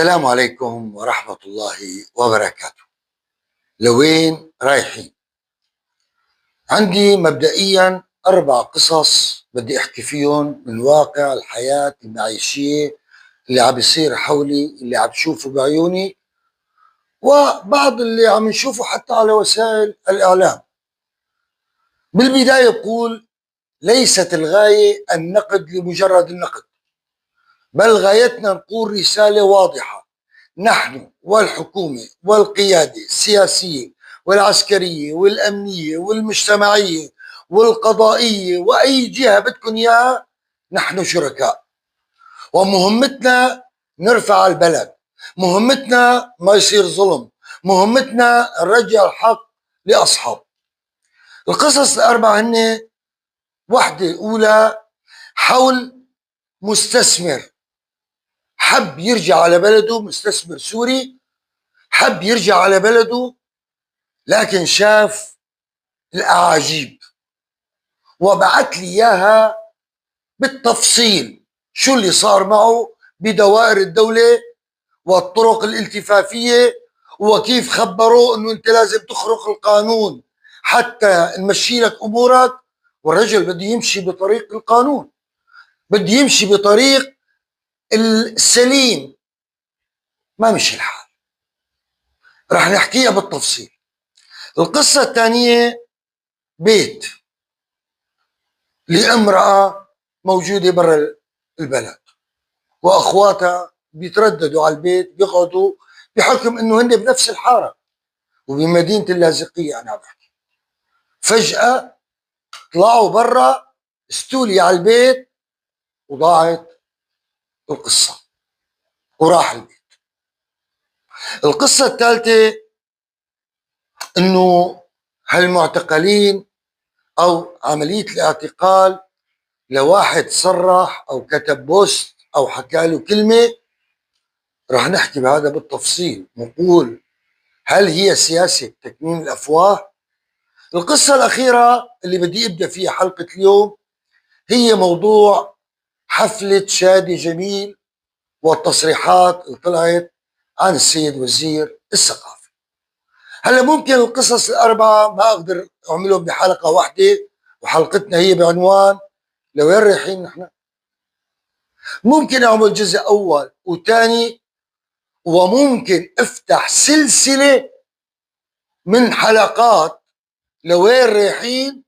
السلام عليكم ورحمة الله وبركاته. لوين رايحين؟ عندي مبدئيا 4 قصص بدي احكي فيهم من واقع الحياة المعيشية اللي عم يصير حولي، اللي عم بشوفه بعيوني وبعض اللي عم نشوفه حتى على وسائل الإعلام. بالبداية أقول ليست الغاية النقد لمجرد النقد، بل غايتنا نقول رسالة واضحة. نحن والحكومة والقيادة السياسية والعسكرية والأمنية والمجتمعية والقضائية وأي جهة بدكم إياها، نحن شركاء، ومهمتنا نرفع البلد، مهمتنا ما يصير ظلم، مهمتنا نرجع الحق لأصحابه. القصص الأربعة هن: وحدة أولى حول مستثمر حب يرجع على بلده، مستثمر سوري حب يرجع على بلده لكن شاف الأعاجيب وبعت لي إياها بالتفصيل، شو اللي صار معه بدوائر الدولة والطرق الالتفافية، وكيف خبروه انه انت لازم تخرق القانون حتى نمشي لك امورك. والرجل بده يمشي بطريق القانون، بده يمشي بطريق السليم، ما مشي الحال. رح نحكيها بالتفصيل. القصة الثانية بيت لامرأة موجودة برا البلد، واخواتها بيترددوا على البيت، بيقعدوا بحكم انه هن بنفس الحارة وبمدينة اللاذقية. انا بحكي فجأة طلعوا برا، استولي على البيت، وضاعت القصة وراح البيت. القصة الثالثة انه هالمعتقلين او عملية الاعتقال لواحد صرح او كتب بوست او حكى له كلمة، رح نحكي بهذا بالتفصيل، نقول هل هي سياسة تكميم الافواه؟ القصة الاخيرة اللي بدي ابدا فيها حلقة اليوم هي موضوع حفلة شادي جميل والتصريحات اللي طلعت عن السيد وزير الثقافة. هلا ممكن القصص الأربعة ما أقدر أعملهم بحلقة واحدة، وحلقتنا هي بعنوان لوين رايحين نحن. ممكن أعمل جزء أول وثاني، وممكن أفتح سلسلة من حلقات لوين رايحين